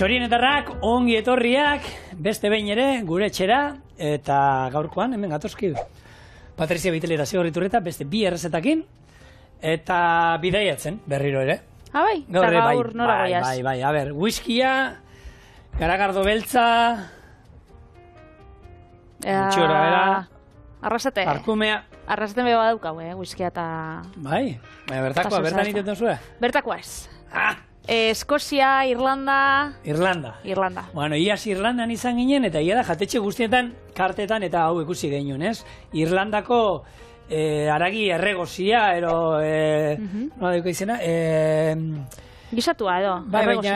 Txorienetarrak, ongi etorriak, beste behin ere, gure etxera, eta gaurkoan, hemen gatozki Patrizia Bitelera Zigorriturreta, beste bi errezetakin, eta bidaiatzen, berriro ere. Bai, eta gaur nora goiaz. Bai, a ber, whiskia, garagardo beltza, txora bera, arrasate. Arkumea. Arrasate beba daukau, whiskia eta... Bai, bertakoa, bertan itetan zuen? Bertakoa ez. Eskozia, Irlanda... Irlanda. Bueno, iaz Irlandan izan ginen, eta ia da jatetxe guztietan, kartetan, eta hau ikusi genuen, ez? Irlandako haragi erregozia, ero... Nola duko izena? Gisatua, edo. Bai, baina...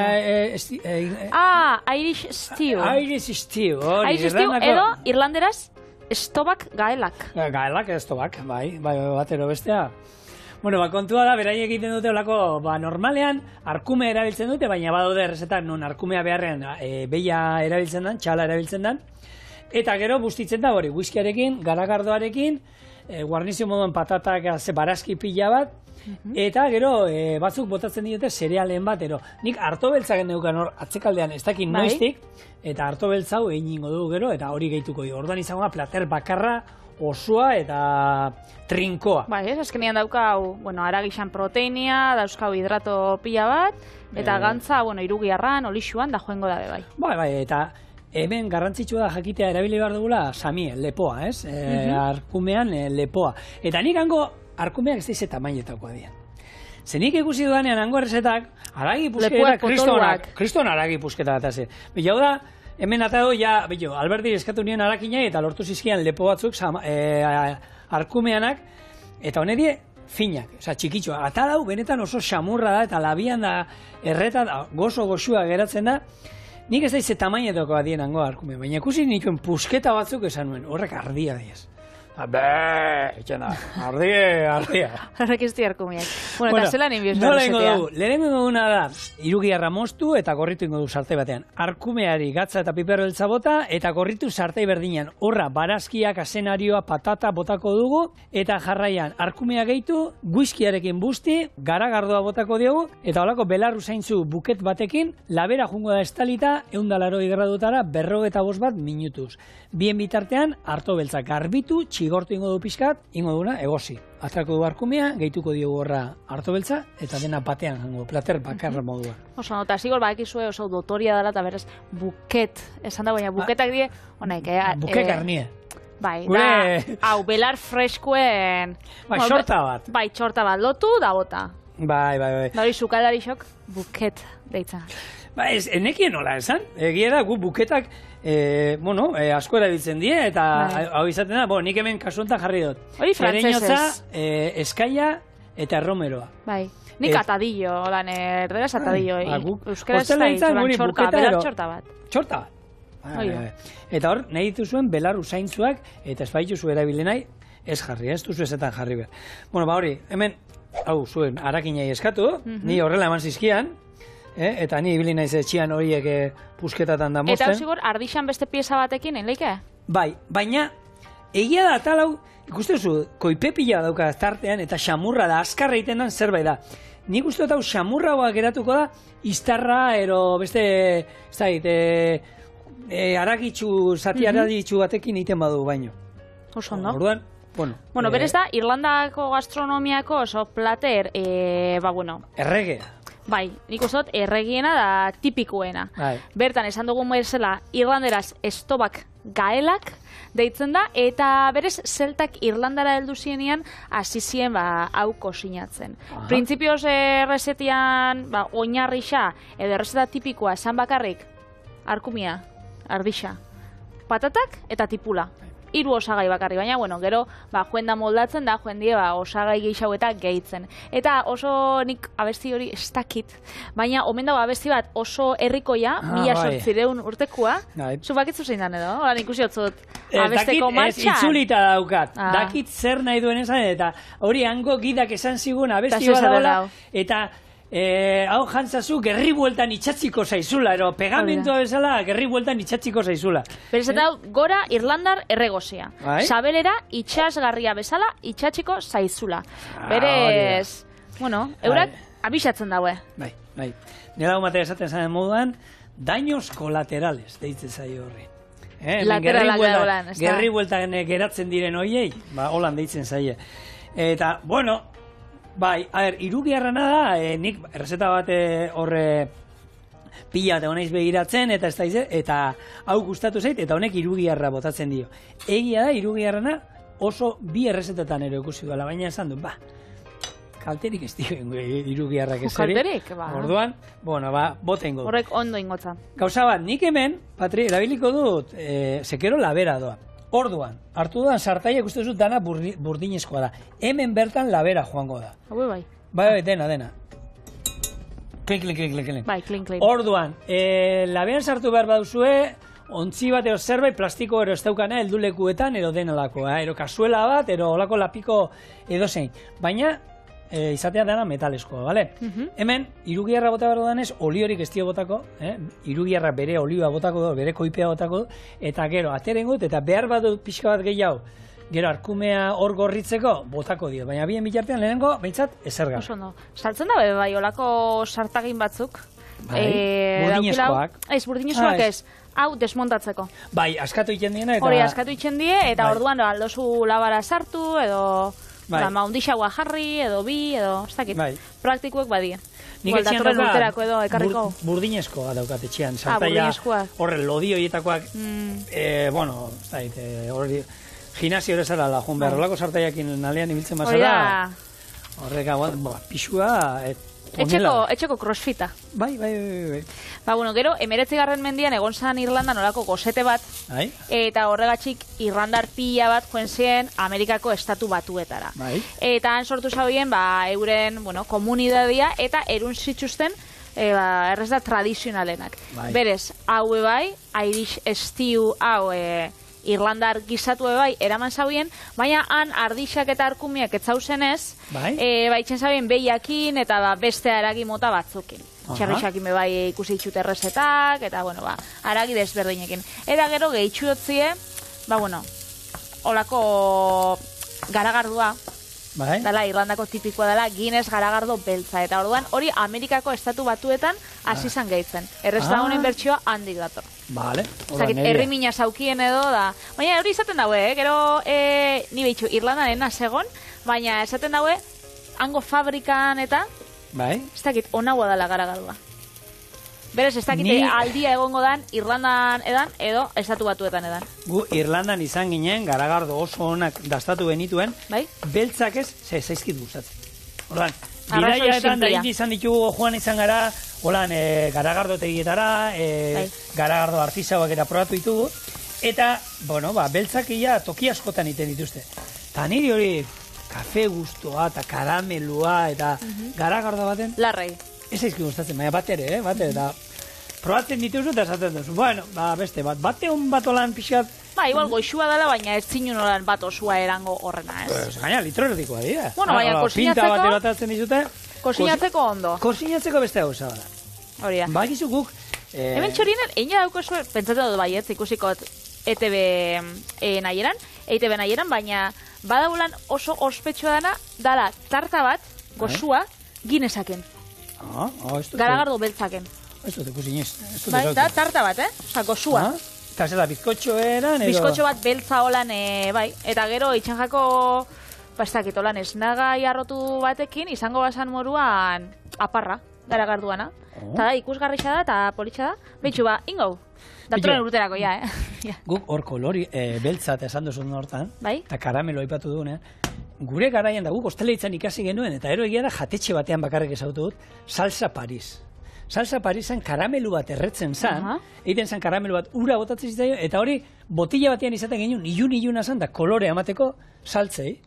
Irish stew. Irish stew, hori. Irish stew, edo, irlanderaz, estobak gaelak. Gaelak, estobak, bai, batero bestea. Bueno, kontua da, beraiek egiten dute olako, normalean, arkume erabiltzen dute, baina badaude errezetak non arkumea beharrean behia erabiltzen den, txala erabiltzen den, eta gero bustitzen da hori, whiskiarekin, garagardoarekin, guarnizio moduan patatak barazki pila bat, eta gero batzuk botatzen diote zerealen bat, nik harto beltzak neukan hor atzekaldean ez dakin noiztik, eta harto beltzau egin ingo dugu gero, eta hori gehituko dugu. Orduan izango da plater bakarra, osoa eta trinkoa. Bai, ez, azkenean daukau, haragixan proteinia, dauzkau hidrato pila bat, eta gantza, irugiarran, olixuan, da joengo dabe bai. Bai, eta hemen garrantzitsua da jakitea erabili behar dugula samie, lepoa, ez? Arkumean lepoa. Eta nik hango arkumeak ez daize tamainetakoa dian. Zenik ikusi dudanean hango errezetak, haragi pusketa, kriston haragi pusketa bat ase. Bila da, hemen atado, Alberti eskatu nien harakinai eta lortu zizkian lepo batzuk arkumeanak, eta honedie finak, txikitxoa. Ata dau, benetan oso xamurra da, eta labian da, erreta da, goxua geratzen da. Nik ez daize tamainetako adien hango arkumea, baina ikusi nikuen pusketa batzuk esan nuen, horrek ardia diez. Etxena, ardia. Horrek izti arkumeak. Eta zelan inbios da resetea? Lehenengo duguna da, irugiarra moztu eta gorritu ingo du sartai batean. Arkumeari gatza eta piper beltza bota, eta gorritu sartai berdinean. Horra, barazkiak, asenarioa, patata botako dugu, eta jarraian, arkumea gehitu, whiskiarekin busti, garagardoa botako diogu, eta holako belarru zaintzu buket batekin, labera jungo da estalita, 180 gradutara, 45 bat minutuz. Bien bitartean, harto beltza garbitu, txigortu ingo du pixkat, ingo duna, egosi. Atrako du arkumea, gehituko diogu horra harto beltza, eta dena batean jango, plater bakarra modua. Oso, eta zigor bakizue oso dotoria dela, eta berez, buket, esan da, baina buketak die, honek, buket garnie. Bai, da, hau, belar freskuen... Bai, txorta bat. Bai, txorta bat, lotu da bota. Bai. Da hori sukaldari xok, buket deitza. Ba, enekien nola esan, egia da, gu buketak, asko erabiltzen die, eta hau izaten da, nik hemen kasu honetan jarri dut. Hori frantzesez. Eskaia eta erromeroa. Bai, nik atadillo, lan erderaz atadillo. Euskaraz da dituran txorta, belar txorta bat. Txorta bat. Eta hor, nahi dituzuen belar usaintzuak, eta ez baituzu erabile nahi, ez jarri, ez duzu ezetan jarri behar. Hori, hemen, hau, zuen, harakinai eskatu, ni horrela eman zizkian, eta ni ibili naiz etxian horiek pusketatan da mozten. Eta zigor, ardixan beste pieza batekin, leike? Bai, baina egia da talau, ikustezu, koipepila dauka tartean, eta xamurra da, azkarra egiten den zerbait da. Nik uste dut hau xamurra geratuko da, iztarra, beste, ez da, haragitxu, zati haragitxu batekin egiten badu baino. Oso, no? Orduan, bueno, berez da, Irlandako gastronomiako oso plater, erregea. Bai, nik uste dut erregiena da tipikoena. Bertan, esan dugun bezala, irlanderaz estobak gaelak deitzen da, eta berez zeltak Irlandara heldu zienean hasi zien hau kosinatzen. Printzipioz errezetian oinarrixa edo errezeta tipikoa esan bakarrik arkumia, ardixa, patatak eta tipula. 3 osagai bakarri, baina, gero, joen da moldatzen da, joen die, osagai gehiago eta gehitzen. Eta oso nik abesti hori ez dakit, baina omen dago abesti bat oso herrikoia, 1800 urtekoa, zu bakitzu zein dan edo, horan ikusi hotzut abesteko martxan. Ez itzulita daukat, dakit zer nahi duen esan, eta hori hango gidak esan zigun abesti bat dagoela, eta hau jantzazu gerri bueltan itxatziko zaizula, pegamentoa bezala gerri bueltan itxatziko zaizula. Berez eta gora Irlandar erregozia. Sabelera itxasgarria bezala itxatziko zaizula. Berez, eurak abisatzen daue. Bai. Nela humatea esaten zanen moduan, daños kolaterales, deitzen zaio horri. Lateralak daulan, ez da? Gerri bueltan geratzen diren hoiei, holan deitzen zaie. Eta, bueno, bai, irugiarrana da, nik errezeta bat horre pila eta honaiz begiratzen, eta ez da eta hau gustatu zait, eta honek irugiarra botatzen dio. Egia da, irugiarrana oso bi errezetetan ere ikusi duela, baina esan du, kalterik ez diren irugiarrak ezeri. Kalterik, Orduan, bueno, boten godu. Horrek ondo ingotza. Gauza bat, nik hemen, Patri, erabiliko dut, sekero labera doa. Orduan, hartu dudan sartaia ikusten dut dana burdinezkoa da. Hemen bertan labera joango da. Bai. Bai, dena. Klin. Bai, klin. Orduan, labean sartu behar baduzue, ontzi bat ero zerbait plastiko ero ez daukana heldulekuetan ero denalako, ero kasuela bat, ero olako lapiko edo zein. Baina, izatea dena metaleskoa, bale? Hemen, irugiarra bota behar danez, oliorik ez dio botako, irugiarra bere olioa botako du, bere koipea botako du, eta gero, ateren gut, eta behar badu pixka bat gehiago, gero, arkumea hor gorritzeko, botako dio. Baina bien bitartean lehenengo, behintzat, ezerga. Oso no. Saltzen da, bai, olako sartagin batzuk. Burdinezkoak. Burdinezkoak ez. Hau desmontatzeko. Bai, askatu iten diena eta... Hori, askatu iten die, eta orduan aldozu labara sartu, edo... Maundixagoa jarri, edo bi, edo... Ez dakit. Praktikuek badie. Nik etxean dauka burdinezkoa daukat etxean. Sartaia horre lodi horietakoak... Bueno, ez dakit, horri... Gimnasio ere zara la joan behar. Olako sartaiakin nalean ibiltzen bazara. Horrek, pixua... Etxeko crossfita. Bai. Bueno, gero, 19. mendian egon zan Irlandan olako gozete bat, eta horregatxik irlandar pila bat joen ziren Amerikako estatu batuetara. Eta han sortu zaudien, euren, komunidadia, eta erun zituzten, errez da tradizionalenak. Berez, hau bai, Irish stew hau, Irlandar gizatu bai eraman zaudien, baina han ardixak eta arkumiak etzauzen ez, baitzen zaudien behiakin eta beste haragi mota batzukin. Txerrixakin bai ikusi ditxute errezetak, eta haragi desberdinekin. Eta gero gehitxu dutzie, olako garagardua, dela Irlandako tipikoa dela, Guinness garagardo beltza. Eta orduan hori Amerikako estatu batuetan hasi zan gehitzen. Errezta honen bertsioa handik dator. Herri mina zaukien edo da. Baina hori izaten daue, gero ni behitxu Irlandaren segon, baina esaten daue hango fabrikan eta ez dakit onagoa dela garagardua. Berez, ez dakit aldia egongo dan Irlandan edan edo estatu batuetan edan. Gu Irlandan izan ginen garagardo oso onak dastatu benituen, beltzak ez, zaizkit gustatzen. Ordan, bidaiaetan da izan ditugu joan izan gara, holan garagardo tegietara, garagardo artisauak era probatu ditugu, eta, beltzak ia toki askotan iten dituzte. Eta niri hori kafe guztua eta karamelua eta garagardo baten... Larrei. Ez aizki gustatzen, baina bat ere, eta probatzen dituzu eta esaten duzu. Beste bat, bate hon bat olan pixat... Igual goixua dela, baina ez zinun olan bat osua erango horrena, ez? Gaina, litro erdikoa dira. Baina kosinatzeko... Pinta bat eratatzen dizute... Kosinatzeko ondo. Kosinatzeko beste gauza bada. Hori da. Bakizu guk... Hemen txorinen, eina dauko zuen, pentsatu dut baiet, ikusiko ETB nahieran, baina badaulan oso ospetsua dana, tarta bat, gozua, Guinessaken. Garagardo beltzaken. Ez dut ikusi iniz. Da, tarta bat, oza, gozua. Eta zela, bizkotxo eran edo... Bizkotxo bat beltza holan, bai. Eta gero, itxanjako, pastakit holan, esnagai arrotu batekin, izango bazan moruan aparra, garagarduana. Eta da, ikusgarrixa da, eta politxa da. Betxu, ingo, datoren urterako, Guk hor kolori beltza eta esan duzun hortan, eta karamelo aipatu dugunean, gure garaian da guk osteleitzan ikasi genuen, eta ero egia da jatetxe batean bakarrik esautu dut, salsa Paris. Salsa Parisen karamelu bat erretzen zan, egiten zan karamelu bat ura botatzen zitzaio, eta hori botila batean izaten genuen, iluna zan, da kolore emateko saltzei.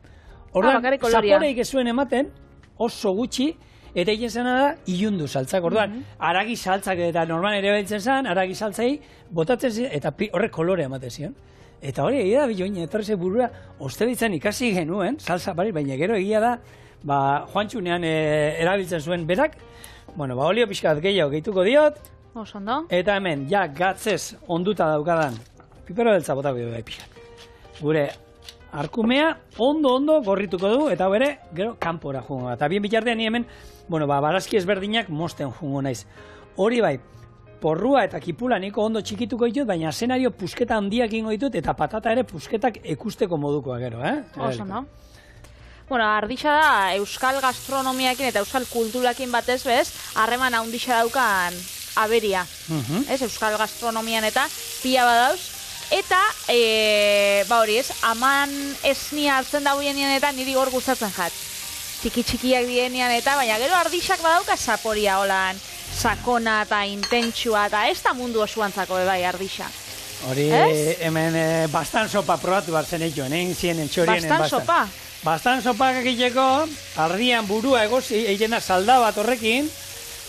Orduan, zaporeik ez zuen ematen, oso gutxi, eta egiten zena da, ilundu saltzak. Orduan, aragi saltzak eta normal ere behitzen zan, aragi saltzei, botatzen ziren, eta horrek kolore ematen ziren. Eta hori egia da, biloin, etorreze burura, ostelitzan ikasi genuen, salsa Paris, baina gero egia da, joantxunean erabiltzen zuen berak, olio pixkat gehiago gehituko diot, eta hemen, gatzez onduta daukadan, pipero beltza botako dugu pixkat. Gure arkumea ondo gorrituko du, eta bere, gero, kanpora jungo. Eta bien bitartean ni hemen, barazki ezberdinak mosten jungo naiz. Hori bai, porrua eta kipula niko ondo txikituko ditut, baina azenario pusketa handiak ingo ditut, eta patata ere pusketak ekusteko modukoa gero, Oso, no? Bueno, ardixa da, euskal gastronomiakin eta euskal kulturakin batez bez, harreman handixa daukan aberia. Euskal gastronomian eta pila badauz. Eta, hori ez, aman esnia hartzen dauenean eta niri hor gustatzen jat. Txiki-txikiak dienean eta, baina gero ardixak badauka saporia holan, sakona eta intentsua eta ez da mundu osuantzako bai ardixa. Hori hemen bastan sopa probatu bartzen egin, zien entxorien bastan sopa? Bastan sopa egiteko, ardian burua egozi, egiten da salda bat horrekin,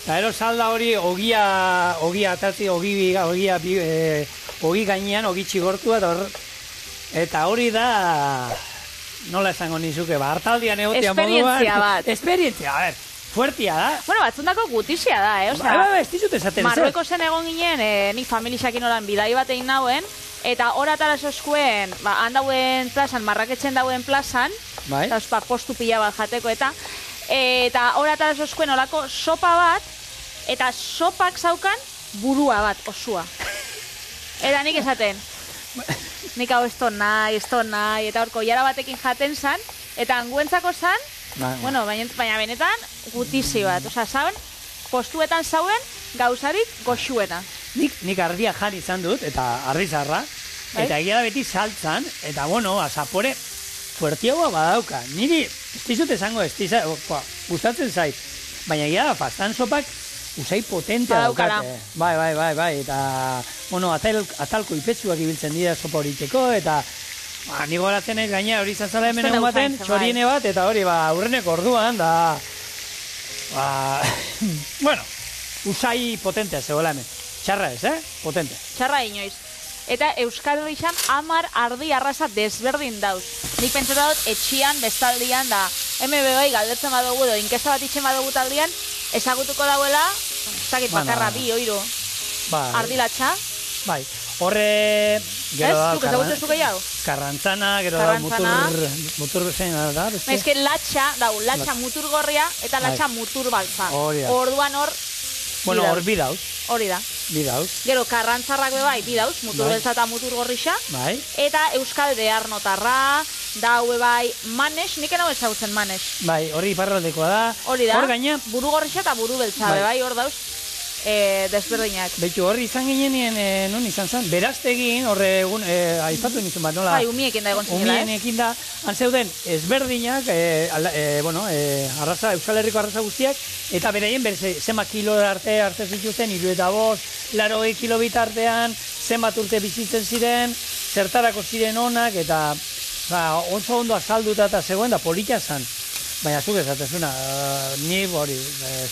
eta ero salda hori ogia atatzi, ogi gainean, ogi txigortua, eta hori da, nola esango nizuke, hartaldian egotean moduan. Esperientzia bat. Esperientzia, a ber, fuertia da. Bueno, batzundako gutizia da, ez dizut esaten. Marruekozen egon ginen, nik familixakin oran bidai bat egin nauen, eta horatara soskuen, handauen plazan, marraketzen dauen plazan, eta postu pila bat jateko, eta horatara soskuen olako sopa bat, eta sopak zaukan burua bat, osua. Eta nik esaten, nik hau esto nahi, eta horko jara batekin jaten zan, eta anguentzako zan, bueno, baina benetan gutizi bat, oza, zauen, postuetan zauen gauzarik goxuena. Nik ardia jan izan dut, eta ardizarra, eta egia da beti saltzan, eta bueno, zapore fuertiagoa badauka. Niri, ez dizut esango, gustatzen zait, baina egia da, pastan sopak usai potentea daukate. Bai, eta, bueno, atalko ipetsuak ibiltzen dira sopa horiteko, eta nigo horatzen ez gaina hori zazala hemen egun baten, txoriene bat, eta hori, aurreneko orduan, da, bueno, usai potentea zegoela hemen. Txarra ez, potente. Txarra inoiz. Eta Euskal Herrian 10 ardi arraza desberdin dauz. Nik pentsatu dut etxian, bestaldian, da MBB galdetzen badugu, edo inkesta bat itxen badugu taldian, ezagutuko dauela, zakit bakarra bi, oiru, ardilatxa. Bai, horre, gero da, karrantzana, gero da, mutur zen, da, beste? Ez que latxa, latxa mutur gorria, eta latxa mutur baltza. Orduan hor, bueno, hor bidauz. Hori da. Bidauz. Gero, karrantzarrak bebai, bidauz, mutur beltza eta mutur gorrixa. Bai. Eta Euskal Bearnotarra, daue bai, manes, nik enau ezagutzen manes. Bai, hori iparraldekoa da. Hori da, hor gaina, buru gorrixa eta buru beltza, bai, hor dauz, desberdinak. Beitu, hori izan ginean, non izan zen, beraztegin, horre egun, aipatu nizun bat, nola? Bai, umiekin da egon zinela, umiekin da, zeuden ezberdinak, arraza, Euskal Herriko arraza guztiak, eta beraien, zenbat kilo arte zituzten, 75 kilo bitartean, zenbat urte bizitzen ziren, zertarako ziren onak, eta oso ondo azalduta eta zegoen da politia zan. Baina zuk esatezuna, ni hori,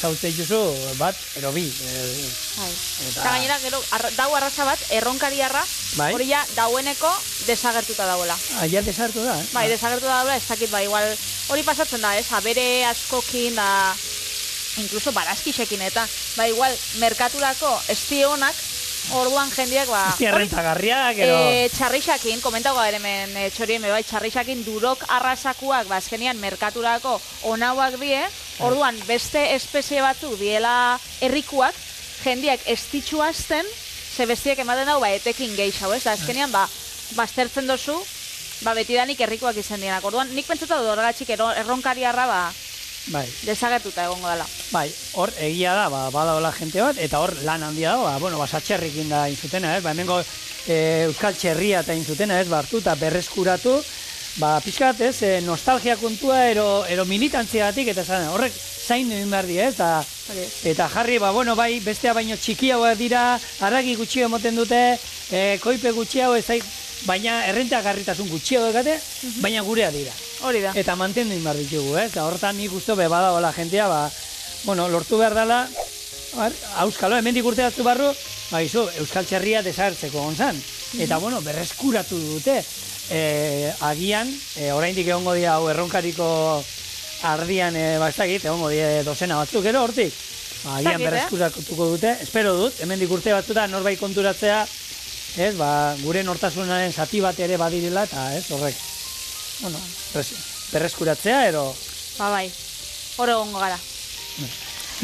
zautze dituzu bat, ero bi. Eta gainera, gero, dau arraza bat, erronkariarra, hori ja, daueneko desagertuta dagoela. Ja, desagertu da, Bai, desagertu da dagoela, ez dakit, bai, igual, hori pasatzen da, abere askokin, da, inkluso barazkisekin, eta, bai, igual, merkaturako esti honak, orduan jendiak, Estia rentagarriak, txarrixakin, komentago hemen txorien, bai, txarrixakin durok arrasakuak, azkenian merkaturako onauak die, orduan beste espezie batzuk diela herrikuak, jendiak estitxu azten, ze bestiak ematen dago, etekin geixau, ez da, azkenian, baztertzen dozu, betidanik herrikuak izan dienak, orduan, nik pentsatu dut horregatxik erronkariarra, desagertuta egongo dela. Bai, hor egia da, badaola jente bat, eta hor lan handia da, basatxerrikin da inzutena, hemengo euskal txerria eta inzutena, hartu eta berreskuratu, pixkat, nostalgia kontua, ero militantziagatik, eta horrek zain egin behar di, eta jarri, bai, bestea baino txikiagoa dira, haragi gutxio emoten dute, koipe gutxiago, baina errentea garritasun gutxiago egate, baina gurea dira. Hori da. Eta mantendu inbar ditugu, eta horretan nik uste badagoela jentea, lortu behar dela, auskalo, hemendik urte batzu barru, euskal txerria desagertzeko gonzan. Eta, berreskuratu dute, agian, oraindik egongo dira hau erronkariko ardian, egongo dira dozena batzuk, ero hortik. Agian berreskuratuko dute, espero dut, hemendik urte batzuta norbait konturatzea, gure nortasunaren zati bat ere badirela, eta horrek. Berreskuratzea, ero... Bai, hor egongo gara.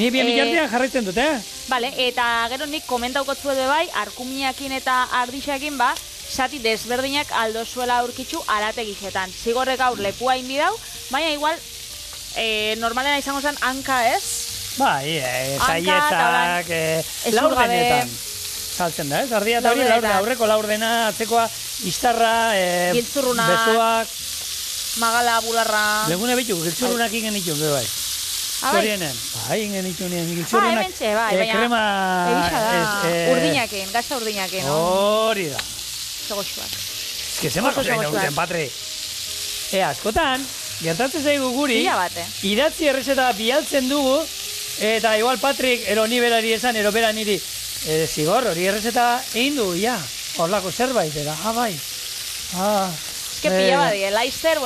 Ni bien bitartean jarraitzen dut, Vale, eta gero nik komentaukotzu edo bai, arkumiakin eta ardixakin sati desberdinak aldo zuela aurkitzu arategixetan. Zigorrek gaur lepua indi dau, baina igual normalena izango zen hanka ez? Bai, zaietak, laurdenetan saltzen da, ez? Ardia eta hori aurreko laurdena, atzekoa, iztarra, besoak, magala, bularra... Legune bitu, giltzurrunak ingen ditu, bai. Zorienen, bai, ingen ditu nien giltzurrunak, krema... Urdinakin, gazta urdinakin. Hori da. Zegoxuak. Ez que zemako zein duten, Patri. Askotan, gertatzen zaigu guri, idatzi errezeta bialtzen dugu, eta igual Patrik, ero ni berari esan, ero bera niri, zigor, hori errezeta egin du, ja, horlako zerbait, bai. Ez que pila badie, laizzer,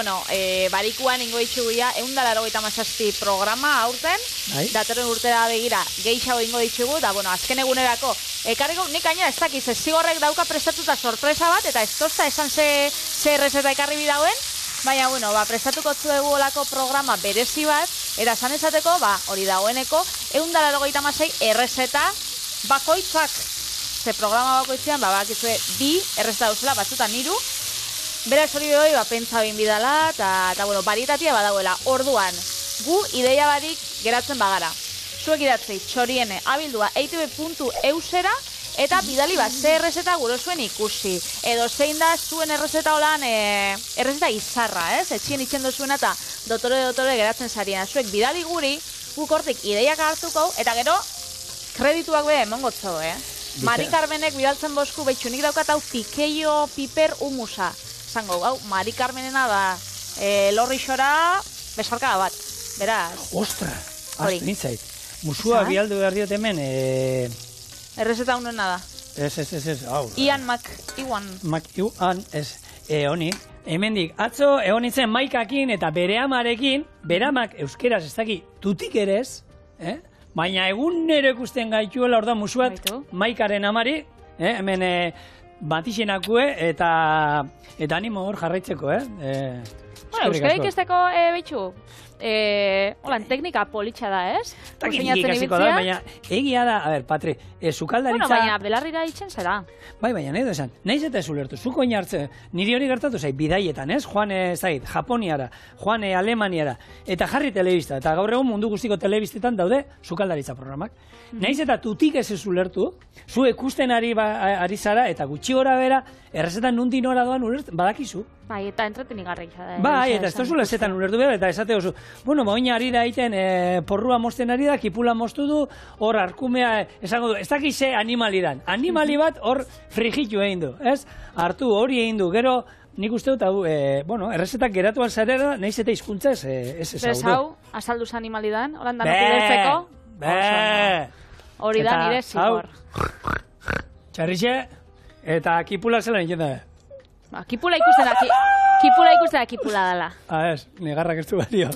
barikuan ingo ditxugu ja, 187 programa aurten, datorren urtera begira, gehiago ingo ditxugu, eta, azken egunerako, ekarriko, nik gainera ez dakiz, zigorrek dauka prestatuta sorpresa bat, eta ez tozta esan ze errezeta ekarri bidauen, baina, prestatuko zuegu olako programa berezi bat, eta esan esateko, hori dagoeneko, 186 errezeta bakoitzak. Ze programa bakoitzean, bakizue, bi errezeta dauzela, batzutan 3, beraz hori behoi, pentsa bin bidala, eta, barietatia badauela. Orduan, gu ideia barik geratzen bagara. Zuek idatzei, txoriene, abildua, eitb.eusera, eta bidali ze errezeta gure zuen ikusi. Edo zein da zuen errezeta holan, errezeta izarra, ez? Etxien itxen duzuena eta dotore geratzen zarien. Zuek bidali guri, guk hortik ideiak hartuko, eta gero, kredituak beha emongotzo, Mari Carmenek bidaltzen bosku, behitxunik daukat hau pikeio piper humusa. Zango, Mari Carmenena da, lorri xora, besarka bat. Beraz. Ostra, astu nintzait. Musua bialdu behar diot hemen, errezeta unena da. Ez, hau. Ian, honi. Hemendik, atzo, egon nintzen Maikakin eta bere amarekin, bere amak euskeraz ez daki tutik ere ez, baina egunero ikusten gaituela orda musuat Maikaren amari, hemen batixenakue eta animo hor jarraitzeko, Euskarik ez dako behitxu? Holan, teknika politxa da, ez? Teknik ikasiko da, baina egia da, a ber, Patri, sukaldaritza... baina belarrira itxen zera. Baina nahi du esan, nahiz eta ez ulertu, zuko inartze, niri hori gertatu zait, bidaietan, ez? Joan zait, Japoniara, joan Alemaniara, eta jarri telebista, eta gaur egun mundu guztiko telebistetan daude sukaldaritza programak. Nahiz eta tutik ez ulertu, zu ikusten ari zara, eta gutxi gora bera, errezetan nundi nora doan badakizu. Bai, eta entretenik garraixa da. Bai, eta ez tozu lezetan ulertu behar, eta esate oso, oina ari da egiten, porrua mosten ari da, kipula mostu du, hor arkumea, esango du, ez dakize animali dan. Animali bat hor frigitu egin du, ez? Hartu hori egin du, gero, nik uste dut, errezetak geratuan zarera, nahiz eta hizkuntza ez ezaudu. Bez hau, azalduz animali dan, horan da nokulertzeko. Hori da nire zigor. Txarrixe, eta kipula zela nintzen da. Kipula ikusten da kipula dela. Ez, negarrak ez du bario.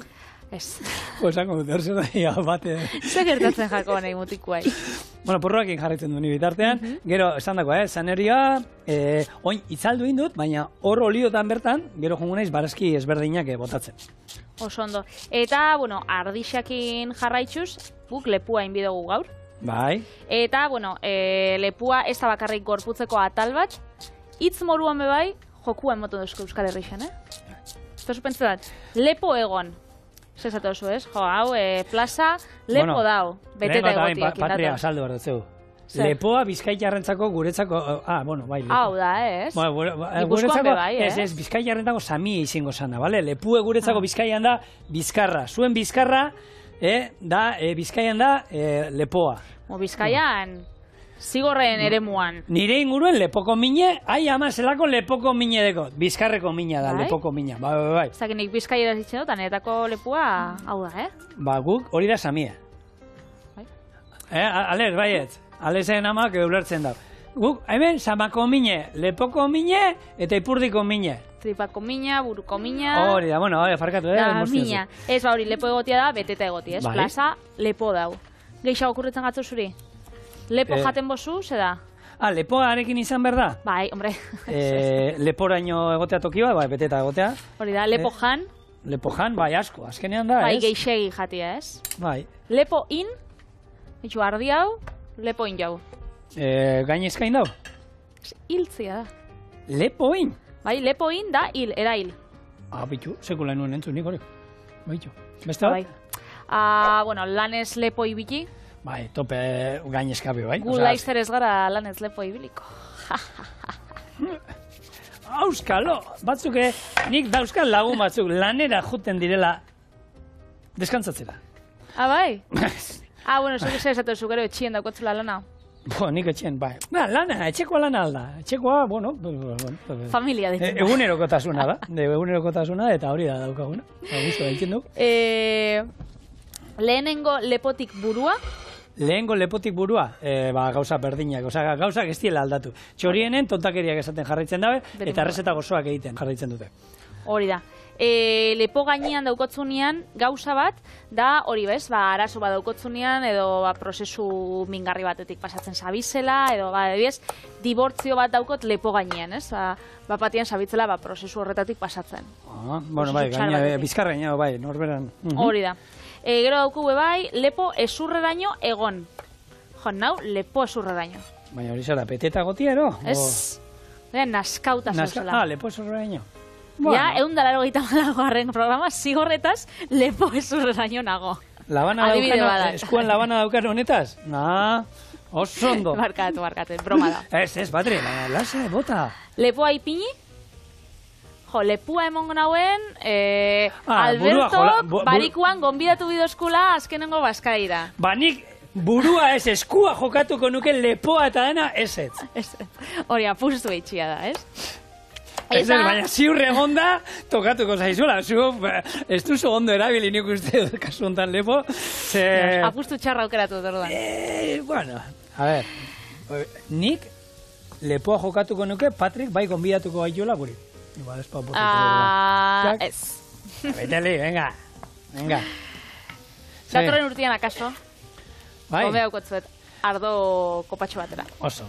Ez. Esango dut, erzen da, bate. Zer gertatzen jako nahi mutikuai. Porruakin jarritzen du ni bitartean. Gero, esan dako, zaneria, oin itzaldu indut, baina hor oliotan bertan, gero jongu naiz barazki ezberdinak botatzen. Oso ondo. Eta, ardixakin jarraitzuz, guk lepua inbidogu gaur. Bai. Eta, lepua ez da bakarrik gorputzeko atal bat, hitz moruan bebai, jokua emotu duzko Euskal Herrixan, Eta zupentzen dat, lepo egon. Zezatu oso, ez? Hau, plaza, lepo dau. Beteta egotiak. Patria, saldo behar dutzeu. Lepoa Bizkaitarrentzako guretzako... bai, lepo. Hau da, ez? Guretzako, ez, Bizkaitarrentzako Sami izango sana, bale? Lepue guretzako Bizkaian da Bizkarra. Zuen Bizkarra, Bizkaian da lepoa. Bizkaian... Zigorren eremuan. Nire inguruen lepoko mine, ama zelako lepoko mine deko. Bizkarreko mina da, lepoko mina. Bai. Zakenik Bizkaia da zitzen dut, aneretako lepua hau da, guk hori da Samie. Bai. Alez, baiet. Alezen amak ulertzen da. Guk, hemen, samako mine, lepoko mine, eta ipurdiko mine. Tripako mina, buruko mina... Hori da, farkatu, Da, mina. Ez, hori, lepo egotia da, beteta egotia, ez? Plaza, lepo dau. Geixago kurretzen gatzu zuri? Lepo jaten bozu, ze da? Lepoarekin izan behar da? Bai, hombre. Leporaino egotea toki bat, beteta egotea. Hori da, lepo jan. Lepo jan, bai, asko, azkenean da, ez? Bai, geixegi jatia, ez? Bai. Lepo in, bitxu ardi hau, lepoin jau. Gainezkain dau? Hiltzia da. Lepoin? Bai, lepoin da erail. Bitu, sekula nuen entzunik horrek. Bitu. Beste bat? Bueno, lanez lepoi biti. Bai, tope gainezkabe, bai. Gu laizter ez gara lanez lepoi biliko. Auskalo, batzuk, nik dauzkan lagun batzuk lanera juten direla deskantzatzera. Bai? Bueno, zuk esatu zuk ero etxien daukotzula lana. Nik etxien, bai. Lana, etxekoa lana alda. Etxekoa, bueno... Familia ditzen. Egunerokotasuna da. Egunerokotasuna eta hori da daukaguna. Gusto, egiten dugu. Lehenengo lepotik burua? Lehenengo lepotik burua? Gauza berdinak, gauzak ez diela aldatu. Txorienen tontakeriak esaten jarraitzen dabe, eta errezeta gozoak egiten jarraitzen dute. Hori da. Lepo gainean daukotzunean gauza bat, da hori bez, arazo bat daukotzunean, edo prozesu mingarri batetik pasatzen zabizela, edo dibortzio bat daukot lepo gainean, ez? Batian zabitzela prozesu horretatik pasatzen. Bueno, bai, bizkar gaina, bai, norberan. Hori da. Gero dauku bai, lepo esurreraino egon. Nau, lepo esurreraino. Baina hori zara, peteta gotia, ero? Ez, naskauta zuzela. Lepo esurreraino. Ja, 180. programa, zigorretaz, lepo ezurreraino nago. Eskuan labana daukan honetaz? Oso ondo. Barkatu, broma da. Ez, badre, lasa, bota. Lepoa ipini? Lepua emongo nauen, Alberto, barikuan, gonbidatu bidozkula, azkenengo bazkaira. Nik burua ez, eskua jokatuko nuke lepoa eta dena, ez. Hori, apustu eitxia da, ez? Baina ziurre egonda, tokatuko zaizula. Ez duzu ondo erabili nik uste kasu honetan lepo. Apustu txarra aukeratu dut orduan. Bueno, a ver, nik lepoa jokatuko nuke, Patrick bai gonbidatuko gaituela guri. Igual ez ez. Beteli, venga. Datorren urtean akaso, gobe haukotzuet, ardo kopatxo batera. Oso.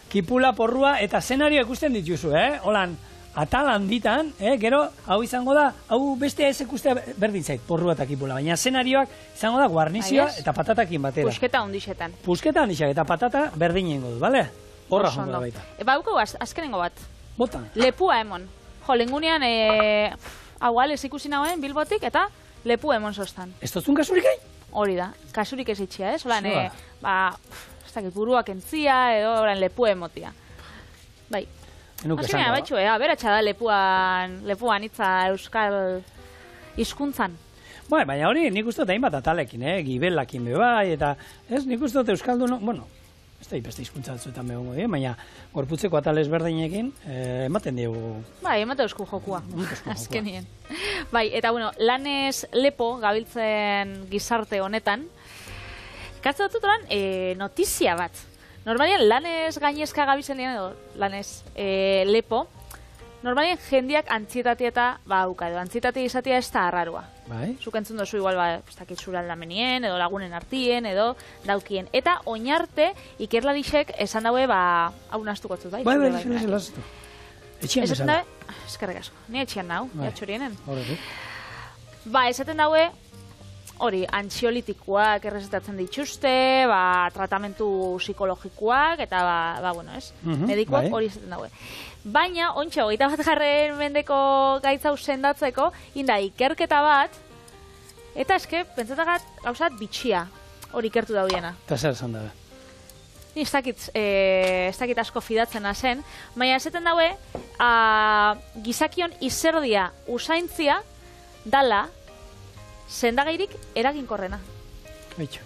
Kipula, porrua eta zenarioa ikusten dituzu, Holan, atal handitan, gero, hau izango da, hau beste ez ikustea berdin zait, porrua eta kipula, baina zenarioak izango da guarnizioa eta patatakin batera. Pusketa ondixetan. Pusketa ondixak eta patata berdinengo du, bale? Horra jongo da baita. Hauko azkenengo bat. Bota. Lepua emon. Lengunean, hau ez ikusi nagoen Bilbotik eta lepua emon zoztan. Ez tozun kasurik egin? Hori da, kasurik ez itxia, Holan, buruak entzia, edo oran lepua emotia. Bai. Azkenean, baitxu, aberatxa da lepuan itza euskal hizkuntzan. Baina hori nik uste dut hainbat atalekin, gibelakin bai, eta nik uste dut euskaldun, bueno, ez da beste hizkuntza batzuetan begongo dira, baina gorputzeko atales berdinekin ematen dugu. Bai, ematen eusku jokua. Azkenien. Bai, eta bueno, lanez lepo gabiltzen gizarte honetan, Katze dut oran, notizia bat. Normalian, lanez gainezka gabizenean, edo lanez lepo, normalian jendiak antzietatea eta auka, edo antzietatea izatea ez da arrarua. Bai. Zuk entzun dozu igual, ez dakit zural lamenien, edo lagunen artien, edo daukien. Eta oinarte, ikerlarisek esan daue, hau naztuko zut, bai? Bai, lastu. Etxian bezala. Eskerrik asko. Ni etxian nau, jatxorienen. Horretik. Esaten daue, hori, antxiolitikoak errezetatzen dituzte, tratamentu psikologikoak, eta, bueno, ez? Medikoak hori izaten daue. Baina, ontsa, 21. mendeko gaitza sendatzeko, inda ikerketa bat, eta eske, pentsatagat, gauzat bitxia, hori ikertu daudiena. Eta zer esan dabe? Ni ez dakit asko fidatzen zen, baina esaten daue, gizakion izerdia usaintzia dala, sendagairik eraginkorrena. Baitxo.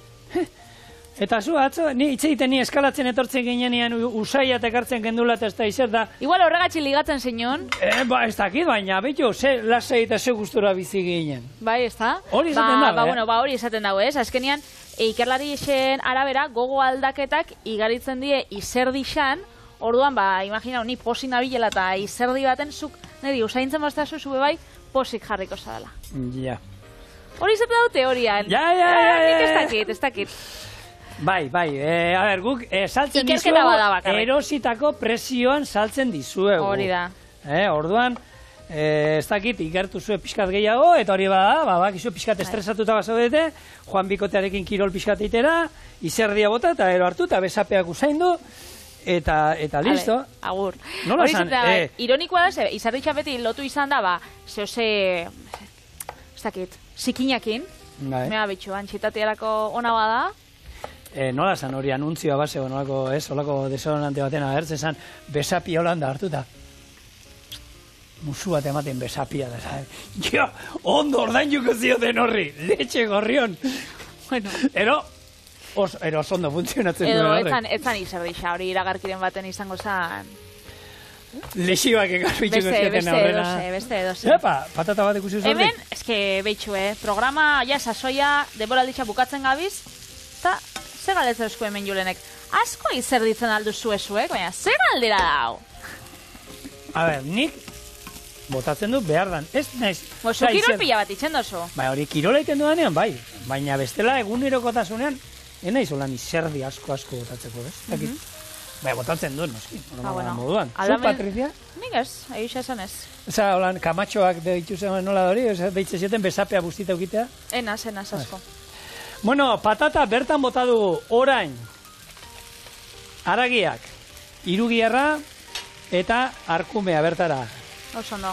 Eta zu, atzo, ni itzeiten ni eskalatzen etortzen ginean usaiat ekartzen gendula eta ez da izer da. Igual horregatzi ligatzen zeinon. Ez dakit, baina, betxo, lasai eta ze gustura bizi ginen. Bai, ez da? Hori esaten dago, hori esaten dago, ez? Azkenian, ikerlari esen arabera, gogo aldaketak igaritzen die izerdixan, orduan, imagina, ni posi nabilela eta izerdi baten, zuk, niri, usaintzen baztazu, zube bai, posik jarriko zadala. Ja. Hori izaten dago teorian. Ja. Nik ez dakit. Bai, a ber, guk saltzen dizuegu, erositako presioan saltzen dizuegu. Hori da. Orduan, ez dakit, ikertu zuen pixkat gehiago, eta hori bakizu pixkat estresatuta bazaudete, Juan Bikotearekin kirol pixkat itera, izerdia bota, eta ero hartu, eta besapeak usaindu, eta listo. Agur. Nola zan? Ironikoa da, izardi txapeti lotu izan da, zehose, ez dakit, zikinakin, mea bitxu, antxitatearako ona bada. Nola zan hori anuntzioa base, olako desodorante baten agertzen zan, besapia holanda hartuta. Musu bat ematen besapia da, jo, ondo ordainduko zioten horri, letxe gorrion. Bueno. Ero ondo funtzionatzen duen horrek. Edo, etzan izerdixa, hori iragarkiren baten izango zan. Lexibak ekarbitxuko zioten aurrera. Beste edoze. Epa, patata bat ikusi zordik. Hemen, eske, behitxu, programa, sasoia, denboralditxa bukatzen gabiz, eta ze galetzen eusko hemen julenek. Asko izerditzen alduzu ezuek, baina ze galdera dau? A ber, nik botatzen du behar dan. Ez naiz. Zu kirol pila bat itxen dozu. Bai, hori kirola iten dudanean, bai. Baina bestela egunerokotasunean, naiz holan izerdi asko botatzeko, ez? Bai, botatzen duen, noski. Moduan. Zu, Patricia? Nik ez, egisa esan ez. Osa, holan, kamatxoak deitu zen nola hori, deitze zieten besapea bustita ukitea? Enaz asko. Bueno, patata bertan bota dugu orain aragiak, irugierra eta arkumea bertara. Oso no.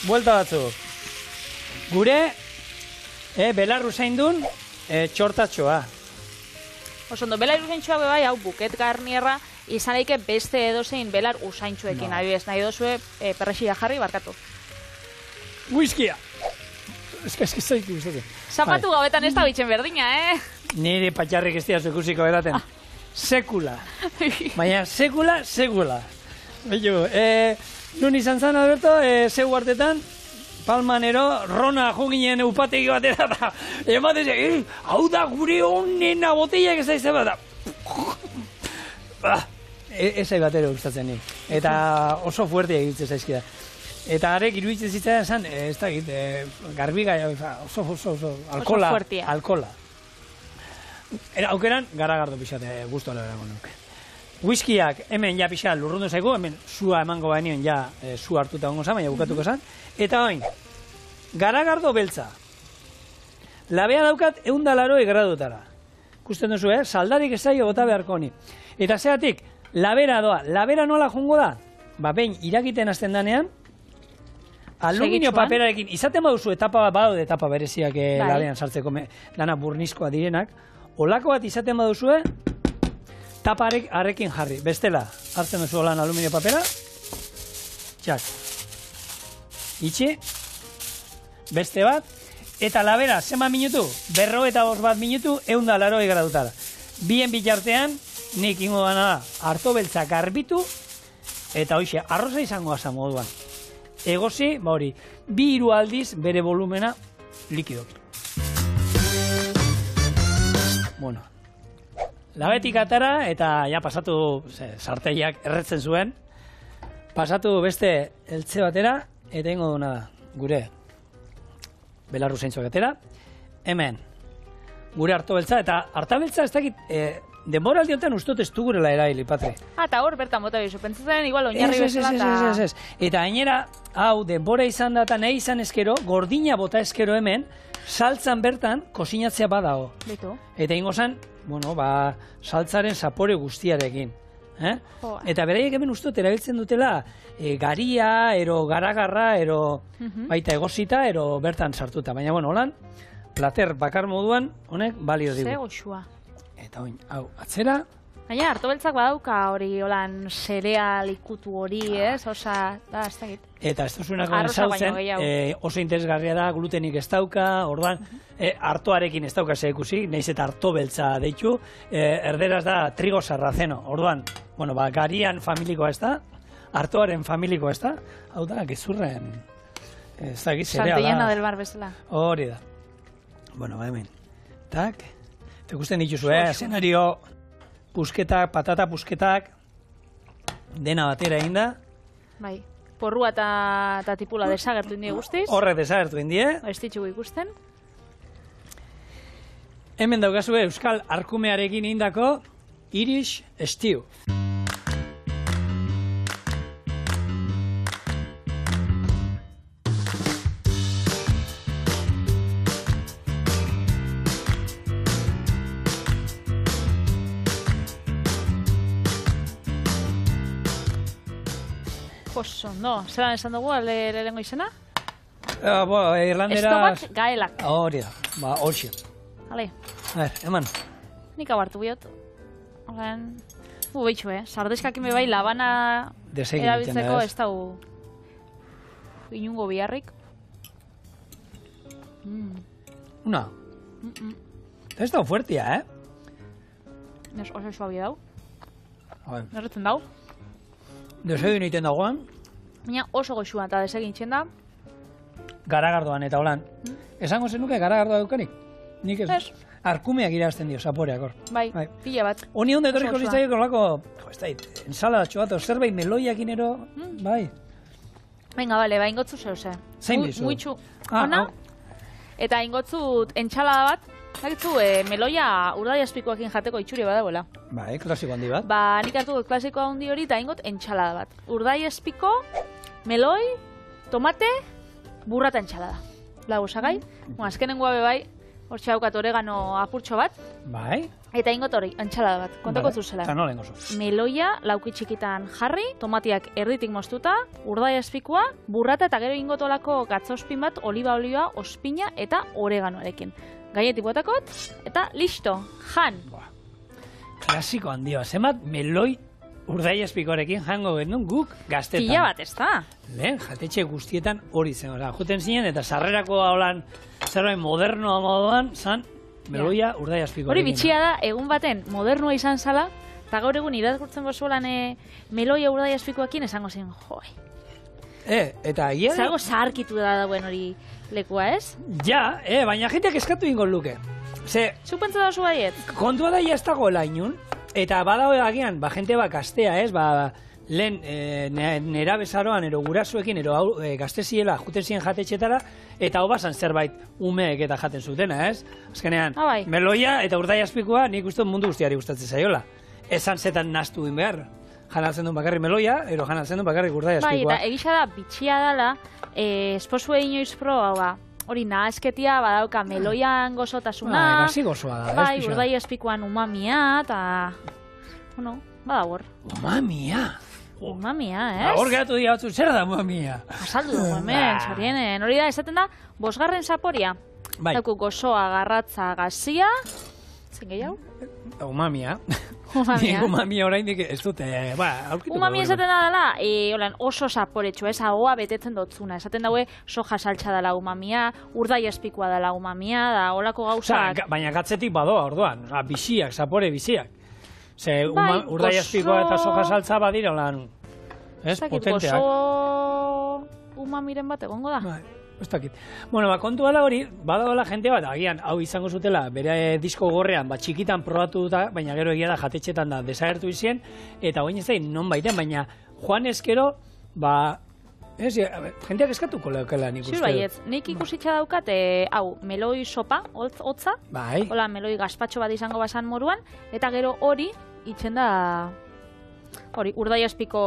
Buelta batzuk. Gure belarru zaindun txortatxoa. Oso no, belar usaintxoa bai, hau buket garnierra, izan daike beste edozein belar usaintxoekin. No. Adibidez, nahi dozue perrexia jarri, barkatu. Whiskia! Ez que zaik guztetzen. Zapatu gauetan ez da bitxen berdina, Nire patxarrik ez diazu ikusiko eraten. Sekula. Baina sekula. Bello, nun izan zan, Alberto, zeu hartetan, Palmanero, Rona joginen upategi batera, eta ematen hau da gure honena botellak ez da izan bat, ez da batero gustatzen nik. Eta oso fuerte egitzen zaizkida. Eta arek iruditzen zitzaidan esan, ez da egit, garbiga, oso, alkola. Aukeran, garagardo pixate, guztu alaberago nuke. Whiskiak hemen ja pixat lurrundu zaigu, hemen sua emango bainien ja su hartuta ongo zan, baina bukatuko zan. Eta oin, garagardo beltza. Labea daukat 180 gradutara. Kusten duzu, saldarik ez zaio bota beharko honi. Eta zeatik, labera doa. Labera nola jongo da? Behin irakiten azten danean, aluminio paperarekin, izaten baduzu etapa bat badaude etapa bereziak labean sartzeko lana burnizkoa direnak, olako bat izaten baduzue, tapa arekin jarri. Bestela, hartzen duzu holan aluminio papera, txak. Itxi, beste bat, eta labera, zenbat minutu? 55 minutu, 180 gradutara. Bien bitartean, nik ingo dana da, harto beltza garbitu, eta hoxe, arroza izango asa moduan. Egozi, hori, 2-3 aldiz bere volumena likido. Bueno, labetik atara, eta ja pasatu, sarteiak erretzen zuen, pasatu beste eltze batera, eta ingo duna da, gure belarru zeintzuak atera, hemen, gure harto beltza, eta harta beltza ez dakit, denbora aldiotan ustot ez dugurela eraili, Patri. Eta hor, bertan bota bizu, pentsatzen igual oinarri bezala eta... Eta gainera, hau, denbora izan da eta nahi izan eskero, gordina bota eskero hemen, saltzan bertan, kosinatzea badago. Beto. Eta ingo zan, bueno, saltzaren zapore guztiarekin. Eta beraiek hemen ustot erabiltzen dutela, garia, ero garagarra, ero baita egosita, ero bertan sartuta. Baina, bueno, holan, plater bakar moduan, honek balio digu. Ze goxua. Eta oin, hau, atzera. Baina, harto beltzak badauka hori, holan, zereal ikutu hori, ez? Osa, da, ez dakit. Eta ez duzunako zautzen, oso interesgarria da, glutenik ez dauka, orduan, hartoarekin ez dauka ikusi, nahiz eta harto beltza deitu, erderaz da trigo sarrazeno, orduan, bueno, garian familikoa ez da, hartoaren familikoa ez da, hau da, gezurren, ez dakit, zereala. Santillana del bar bezala. Hori da. Bueno, hemen, tak, eta ikusten dituzu, eszenario, pusketak, patata pusketak, dena batera egin da. Bai, porrua eta tipula desagertu indie guztiz. Horrek desagertu indie. Ez ditugu ikusten. Hemen daukazue Euskal Arkumearekin indako Irish Stew. Oso, no. Zeran esan dugu, lehengo izena? Irlanderaz... Estobak gaelak. Hori da, hoxe. Ale. Eman. Nik abartu biot. Horren... Behitxu, sardeskak bai labana erabiltzeko ez dau inungo biharrik. Una. Ez dau fuertia, Oso suabi dau. Nerretzen dau. Desegin egiten dagoan. Baina oso goxua eta desegin txenda. Garagardoan eta holan. Esango zenuke garagardoa dukanik? Nik ez. Arkumeak irazten dio, zaporeak hor. Bai, pila bat. Honi honde etorriko zitzaio kolako, ensaladatxo bat, zerbait meloiakin ero, bai. Venga, bale, ba, ingotzu zeuze. Zein bizu? Muitxu, ona. Eta ingotzut entxalada bat, bakitzu, meloia urdai azpikoakin jateko itxuri badagoela. Bai, klasiko handi bat. Ba, nik hartu dut klasiko handi hori eta ingot entxalada bat. Urdai azpiko, meloi, tomate, burrata entxalada. Lau osagai, azkenengoa bebai, hortxe haukat oregano apurtxo bat. Bai. Eta ingot hori, entxalada bat, kontako zuzela. Eta nolen gozo. Meloia, lauki txikitan jarri, tomatiak erditik moztuta, urdai azpikoa, burrata eta gero ingotolako gatzospin bat, oliba olioa, ospina eta oreganoarekin. Gainetik botakot, eta listo, jan. Klasiko handia, zenbat meloi urdai azpikoarekin jango genuen guk gaztetan. Pila bat, ez da? Lehen, jatetxe guztietan hori zen. Juten zinen eta sarrerako haulan zerbait modernoa moduan, zan meloia urdai azpikoarekin. Hori bitxia da, egun baten modernoa izan zala, eta gaur egun irakurtzen gozuelan meloia urdai azpikoakin esango zen, joi. Eta hiera... Zago zaharkitu da dauen hori lekua, ez? Ja, baina jenteak eskatu ingo luke. Zupentza da oso baiet? Kontua da ja ez dagoela inun, eta badago agian, jente bat gaztea, ez? Lehen nera bezaroan, ero gurasuekin, ero gazteziela juten ziren jatetxetara, eta hau basan zerbait umeek eta jaten zutena, ez? Azkenean, meloia eta urdai azpikoa nik uste mundu guztiari gustatzen zaiola. Esan zetan nastu din behar. Janatzen duen bakarri meloia, ero janatzen duen bakarri urdai azpikoa. Bai, eta egisa da, bitxia dela, esposue inoiz proba, hori nahazketia badauka meloian gozotasuna. Gazi gozoa da, bai, urdai azpikoan umamia, eta... Bueno, badagor. Umamia? Umamia, ez? Hor gehatu dira batzu, zer da umamia? Azaldu dugu hemen, txorienen. Hori da, esaten da, 5. zaporia. Bai. Dauku gozoa, garratza, gazia... Zen gehiago? Umamia. Umamia. Umamia oraindik ez dute, aurkitu. Umamia esaten da dela, oso zaporetxo, ez, ahoa betetzen dotzuna. Esaten daue, soja saltza dela umamia, urdai azpikoa dela umamia, da holako gauzak... Baina gatzetik badoa, orduan, biziak, zapore biziak. Urdai azpikoa eta soja saltza badira lan, ez, potenteak. Gozo umamiren bat egongo da. Bai, ez dakit. Bueno, kontua da hori, badagoela jente bat, agian, hau izango zutela, bere disko gorrean, txikitan probatu duta, baina gero egia da jatetxetan da desagertu izien, eta oin ez da, non baiten, baina joan eskero, jenteak eskatuko leukela nik uste. Baiet, nik ikusitza daukat, hau, meloi sopa, hotza, hola, meloi gazpatxo bat izango basan moruan, eta gero hori, itxen da, hori, urdai azpiko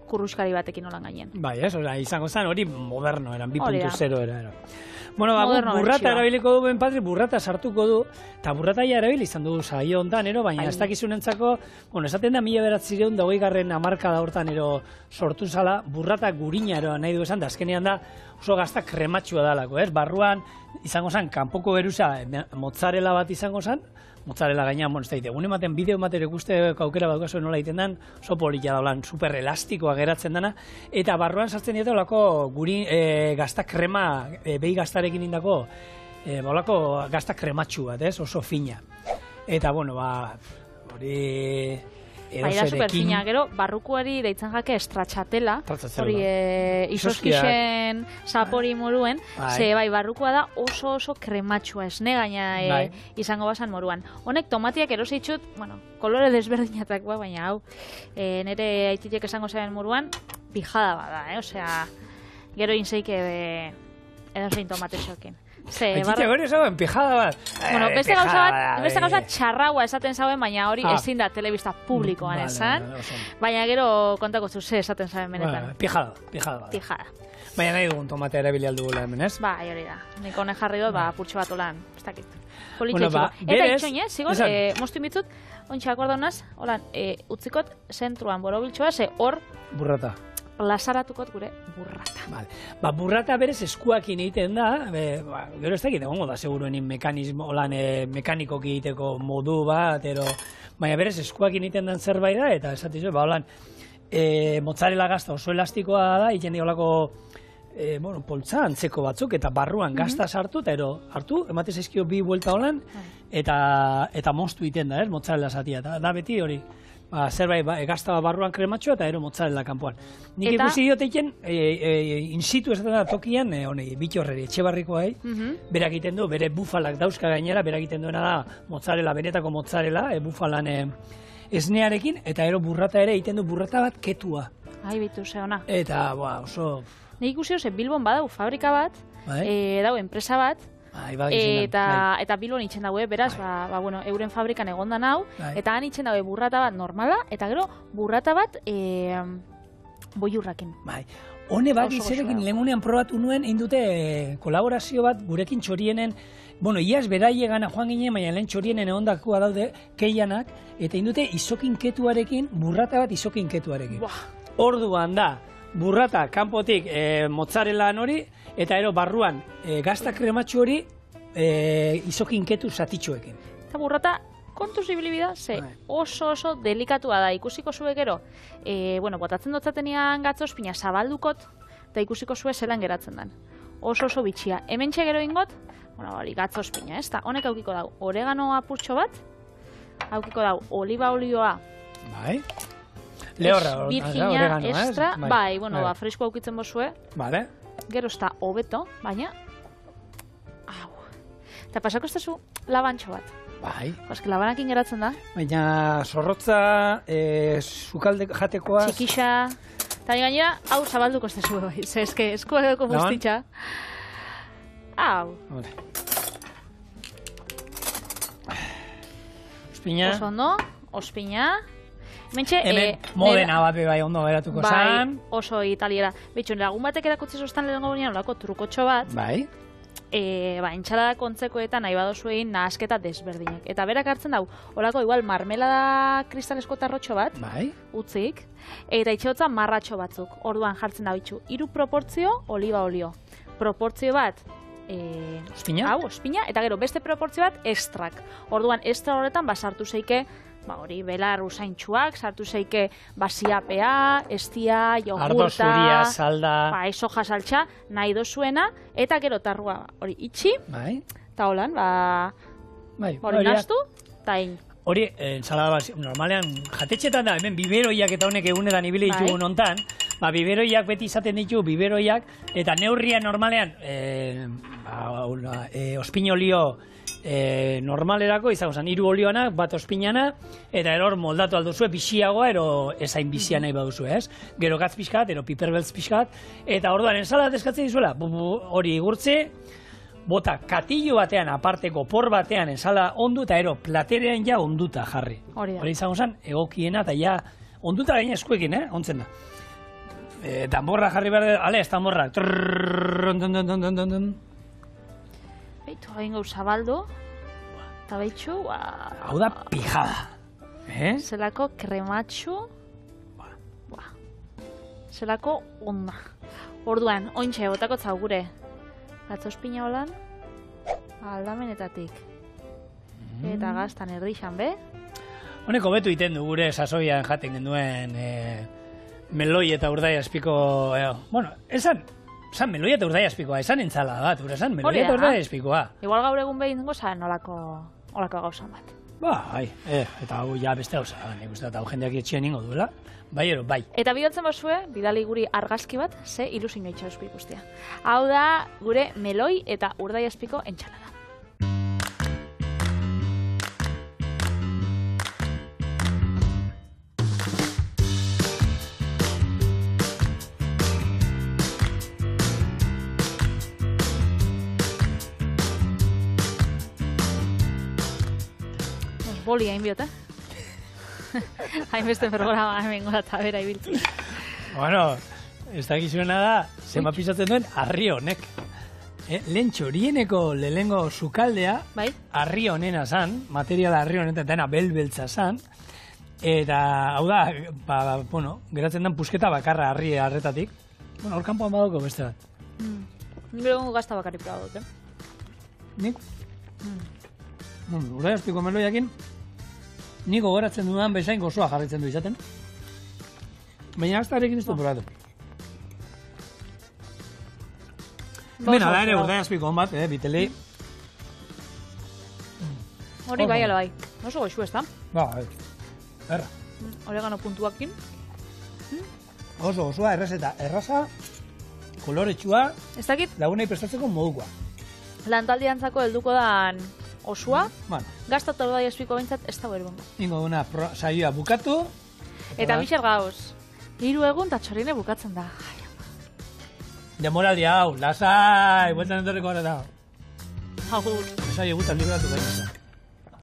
kurruskari batekin holan gainen. Bai, ez, izango zen hori moderno eran, 2.0 era. Bueno, burrata erabiliko du ben padri, burrata sartuko du, eta burrata ja erabili izan du saio hontan, baina ez dakizunentzako, esaten da 1920 hamarkada hortan sortu zala, burrata gurina nahi du esan, da azkenean da oso gazta krematxua dalako, ez? Barruan izango zen, kanpoko beruza, mozzarella bat izango zen, mozzarella gainean, ez da, egun ematen bideo ematen ikuste aukera badukazuen nola egiten den, oso polilla da, super elastikoa geratzen dena, eta barruan sartzen dira olako gazta krema, behi gaztarekin indako, olako gazta krematxu bat, ez? Oso fina. Eta, bueno, hori... Bai, da superfina, gero, barrukuari deitzen jake estratxatela, hori isoskixen zapori moruen, ze bai, barrukua da oso krematxua, esne gaina izango basan moruan. Honek tomatiak eroseitxut, bueno, kolore desberdinatak, baina hau, nire aititek esango zaren moruan, pijada bada, osea, gero inzeike edozein tomate xokin. Aitite hori esauen, pijada bat. Bueno, beste gauza txarraua esaten zauen, baina hori ezin da telebista publikoan esan. Baina gero kontako zuze esaten zauen benetan. Pijada bat. Pijada. Baina nahi dugun tomatea erabili aldugula hemen, ez? Bai, hori da. Nik honek jarri dut, purtsu bat olan, ez dakit. Eta itxoin, zigon, moztu inbitzut, ontsa akordonaz, holan, utzikot zentruan borobiltxoa, ze hor... Burrata. lasaratukot gure burrata. Vale. Ba, burrata berez eskuakin egiten da, gero ez dakit egongo da seguruenin mekanikoki egiteko modu bat, baina berez eskuakin egiten den zerbait da, eta esatizu, ba, holan, mozzarella gazta oso elastikoa da, egiten diolako poltza antzeko batzuk, eta barruan gazta sartu, eta hartu, emate zaizkio bi buelta holan, eta moztu egiten da, mozzarella zatia, eta da beti hori. Zerbait, gazta barruan krematxoa eta mozzarella kanpoan. Nik ikusi dioteiken, in situ esaten da tokian, bitorreri, Etxebarrikoa, berak egiten du, bere bufalak dauzka gainera, berak egiten duena da mozzarella, benetako mozzarella, bufalan esnearekin, eta burrata ere egiten du burrata bat ketua. Ai, bitu, ze ona. Eta, oso... Nik ikusi oso, Bilbon badau fabrika bat, dau enpresa bat, eta Bilbon itxen daue, beraz, euren fabrikan egondan hau, eta han itxen daue burrata bat normala, eta gero burrata bat boiurrakin. Hone bat izerekin lehenunean probatu nuen, indute kolaborazio bat gurekin txorienen, iaz beraie gana joan ginen, baina lehen txorienen egondakoa daude, keianak, eta indute izokinketuarekin, burrata bat izokinketuarekin. Orduan da, burrata kanpotik mozzarella hori, eta barruan gazta krematxo hori izokinketu zatitxoekin. Eta burrata kontuz ibilibida, ze oso delikatua da, ikusiko zuek gero, botatzen dotzatenean gatzospina zabaldukot, eta ikusiko zue zelan geratzen den. Oso bitxia. Hemen gero ingot, hori gatzospina, ez da, honek aukiko dau oregano apurtxo bat, aukiko dau oliba olioa, lehorra, virginia, extra, fresko aukitzen bozue, gero ez da hobeto, baina, eta pasako ez da zu labantxo bat. Eske labanakin geratzen da. Baina zorrotza, sukalde jatekoaz... Txikixa, eta gainera, hau zabalduko ez da zu, eske eskuak edoko guztitxa. Hau. Ospina. Oso ondo, ospina. Hemen modena bat bai ondo geratuko zan. Oso italiera. Betxo, lagun batek erakutzi zoztan lehenko gunean olako trukotxo bat. Entxalada kontzekoetan nahi badozu egin nahasketa desberdinek. Eta berak hartzen dau, olako igual marmelada kristalesko tarrotxo bat, utzik, eta itxeotza marratxo batzuk. Orduan jartzen dau itxu, 3 proportzio, oliba olio. Proportzio bat, ospina? Hau, ospina, eta gero beste proportzio bat, estrak. Orduan, estra horretan basartu zeike, hori, belar usaintxuak, sartu zeike basiapea, estia, jogurta, ardo zuria, salda, soja saltxa, nahi dozuena, eta gero tarrua hori itxi, eta holan, hori naztu, eta egin. Hori, ensalada bat, normalean, jatetxetan da, hemen biberoiak eta honek egunetan ibili ditugu nontan, biberoiak beti izaten ditu, biberoiak, eta neurria normalean, ospinolio normalerako, izango zen, 3 olioanak, bat ospinana, eta eror moldatu alduzue, bixiagoa, ero ezain bizia nahi baduzu, ez? Gero gatz pixkat, ero piperbeltz pixkat, eta orduan, ensalada eskatzen dizuela, hori igurtzi, bota katillo batean, aparteko por batean, ensalada ondu, eta ero platerean ja onduta jarri. Hori izango zen, egokiena, eta ja onduta gaina eskuekin, ontzen da. Tamborra jarri behar, ale, ez tamborra. Beitu, hain gau zabaldu, eta behitxu, hau da pijada. Zelako krematxu, zelako onda. Orduan, ointxe, botako gure gatzospina holan, aldamenetatik. Eta gaztan erdixan, be? Honeko betu iten du gure sasoian jaten genduen meloi eta urdaia espiko... Bueno, esan meloi eta urdaia espikoa, esan entzala bat, esan meloi eta urdaia espikoa. Igual gaur egun behin dugu zan olako gauzan bat. Eta hau ja beste gauza, nik uste hau jendeak etxean ingo duela, bai. Eta bidatzen bazue, bidali guri argazki bat, ze ilusinio itxauzko ikustia. Hau da gure meloi eta urdaia espiko entxalada. Boli hain biota. Hainbeste programa hemen gola eta bera ibiltzen. Bueno, ez dakizuena da, zema pisatzen duen arri honek. Lehen txorieneko lehengo sukaldea, arri honena zan, materiala arri honetan dena belbeltza zan, Eta, hau da, bueno, geratzen den pusketa bakarra harri harretatik. Bueno, hor kanpoan badauko beste bat. Gero gazta bakarrik da dut, Nik? Ura jazpiko meloiakin, nik gogoratzen dudan bezain gozoa jarritzen du izaten. Baina gaztarekin ez du probatu. Bena, da ere ura jazpiko hon bat, biteli. Hori bai, ala bai. Oso goxu ez da? Ba, erra. Oregano puntuakin. Oso gozoa, erraza, koloretsua, lagunei prestatzeko modukoa. Lantaldiantzako helduko dan osua, gaztatu da jazpiko bintzat ez da berbongo. Ingo duna saioa bukatu. Eta Michel Gauz, 3 egun eta txorine bukatzen da. Demoraldi hau, lasai, bueltan entorriko gara da. Agur. Esai egutan liberatu gaitza.